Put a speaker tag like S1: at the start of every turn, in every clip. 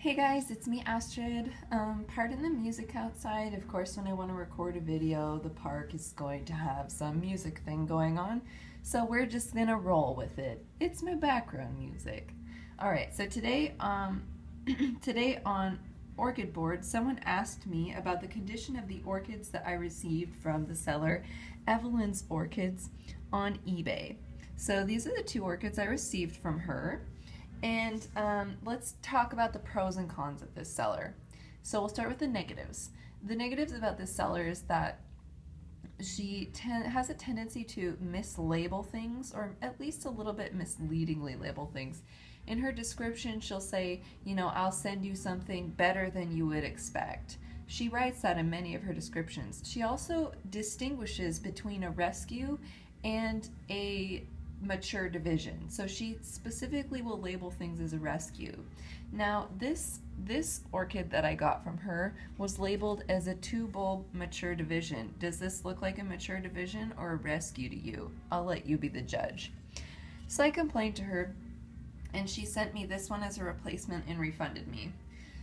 S1: Hey guys, it's me Astrid. Pardon the music outside. Of course, when I want to record a video, the park is going to have some music thing going on. So we're just gonna roll with it. It's my background music. Alright, so today, today on Orchid Board, someone asked me about the condition of the orchids that I received from the seller Evelyn's Orchids on eBay. So these are the two orchids I received from her. And let's talk about the pros and cons of this seller. So we'll start with the negatives. The negatives about this seller is that she has a tendency to mislabel things, or at least a little bit misleadingly label things. In her description, she'll say, you know, I'll send you something better than you would expect. She writes that in many of her descriptions. She also distinguishes between a rescue and a mature division. So she specifically will label things as a rescue. Now this orchid that I got from her was labeled as a 2-bulb mature division. Does this look like a mature division or a rescue to you? I'll let you be the judge. So I complained to her and she sent me this one as a replacement and refunded me.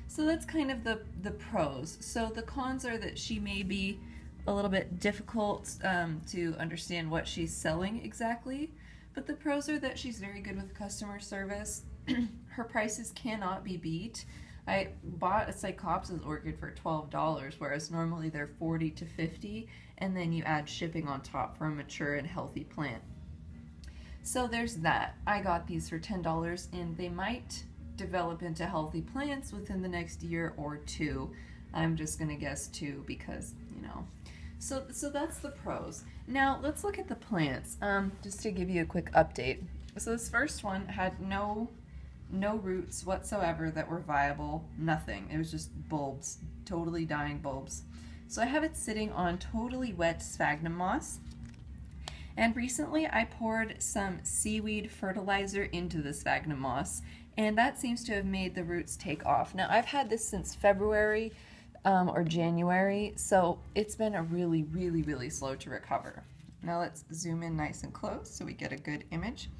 S1: So that's kind of the pros. So the cons are that she may be a little bit difficult to understand what she's selling exactly. But the pros are that she's very good with customer service. Her prices cannot be beat. I bought a Psychopsis orchid for $12, whereas normally they're $40 to $50, and then you add shipping on top for a mature and healthy plant. So there's that. I got these for $10, and they might develop into healthy plants within the next year or two. I'm just gonna guess 2 because, you know. So that's the pros. Now let's look at the plants, just to give you a quick update. So this first one had no roots whatsoever that were viable, nothing. It was just bulbs, totally dying bulbs. So I have it sitting on totally wet sphagnum moss. And recently I poured some seaweed fertilizer into the sphagnum moss, and that seems to have made the roots take off. Now I've had this since February, or January, so it's been a really slow to recover. Now let's zoom in nice and close so we get a good image,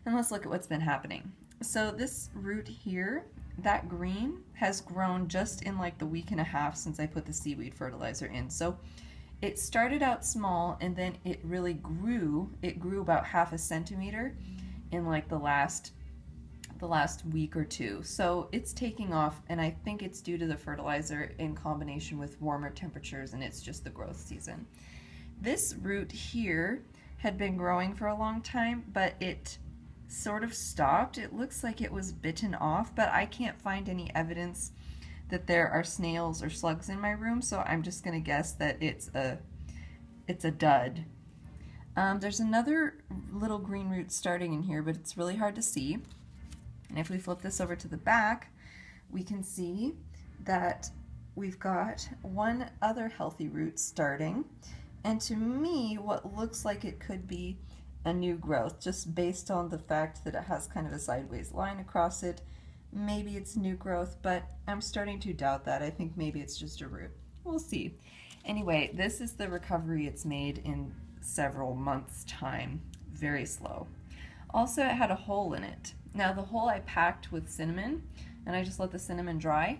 S1: and let's look at what's been happening. So this root here, that green, has grown just in like the week and a half since I put the seaweed fertilizer in. So it started out small and then it really grew. It grew about ½ a centimeter in like the last week or two. So it's taking off, and I think it's due to the fertilizer in combination with warmer temperatures, and it's just the growth season. This root here had been growing for a long time, but it sort of stopped. It looks like it was bitten off, but I can't find any evidence that there are snails or slugs in my room, so I'm just gonna guess that it's a dud. There's another little green root starting in here, but it's really hard to see. And if we flip this over to the back, we can see that we've got one other healthy root starting. And to me, what looks like it could be a new growth, just based on the fact that it has kind of a sideways line across it. Maybe it's new growth, but I'm starting to doubt that. I think maybe it's just a root. We'll see. Anyway, this is the recovery it's made in several months' time. Very slow. Also, it had a hole in it. Now the hole I packed with cinnamon, and I just let the cinnamon dry,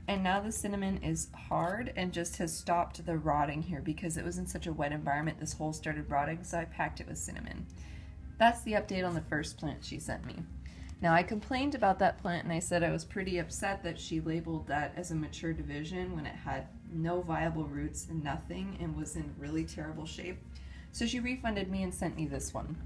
S1: and now the cinnamon is hard and just has stopped the rotting here because it was in such a wet environment. This hole started rotting, so I packed it with cinnamon. That's the update on the first plant she sent me. Now I complained about that plant and I said I was pretty upset that she labeled that as a mature division when it had no viable roots and nothing and was in really terrible shape. So she refunded me and sent me this one.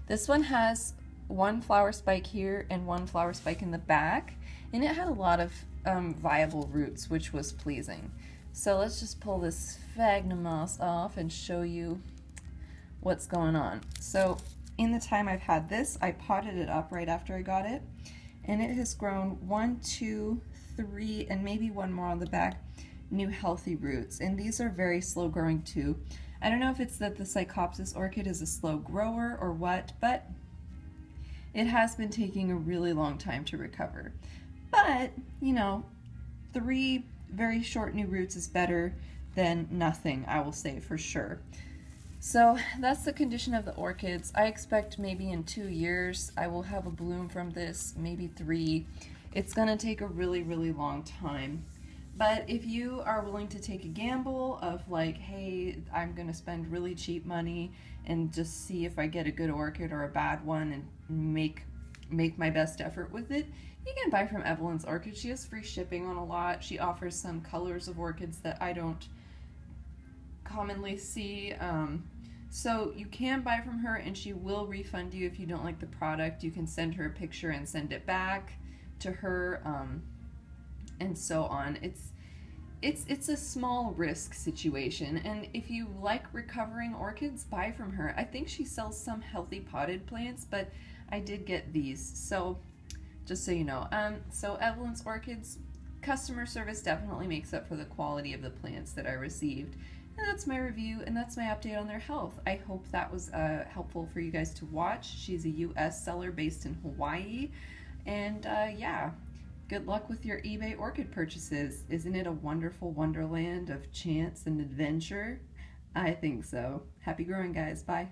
S1: This one has one flower spike here and one flower spike in the back, and it had a lot of viable roots, which was pleasing. So let's just pull this sphagnum moss off and show you what's going on. So in the time I've had this, I potted it up right after I got it, and it has grown 1, 2, 3, and maybe one more on the back, new healthy roots, and these are very slow growing too. I don't know if it's that the Psychopsis orchid is a slow grower or what, but it has been taking a really long time to recover. But, you know, 3 very short new roots is better than nothing, I will say for sure. So that's the condition of the orchids. I expect maybe in 2 years I will have a bloom from this, maybe 3, it's gonna take a really, really long time. But if you are willing to take a gamble of like, hey, I'm gonna spend really cheap money and just see if I get a good orchid or a bad one and make my best effort with it, you can buy from Evelyn's Orchid. She has free shipping on a lot. She offers some colors of orchids that I don't commonly see. So you can buy from her and she will refund you if you don't like the product. You can send her a picture and send it back to her, and so on. It's a small risk situation, and if you like recovering orchids, buy from her. I think she sells some healthy potted plants, but I did get these, so just so you know. So Evelyn's Orchids, customer service definitely makes up for the quality of the plants that I received. And that's my review, and that's my update on their health. I hope that was helpful for you guys to watch. She's a US seller based in Hawaii. And yeah, good luck with your eBay orchid purchases. Isn't it a wonderful wonderland of chance and adventure? I think so. Happy growing, guys. Bye.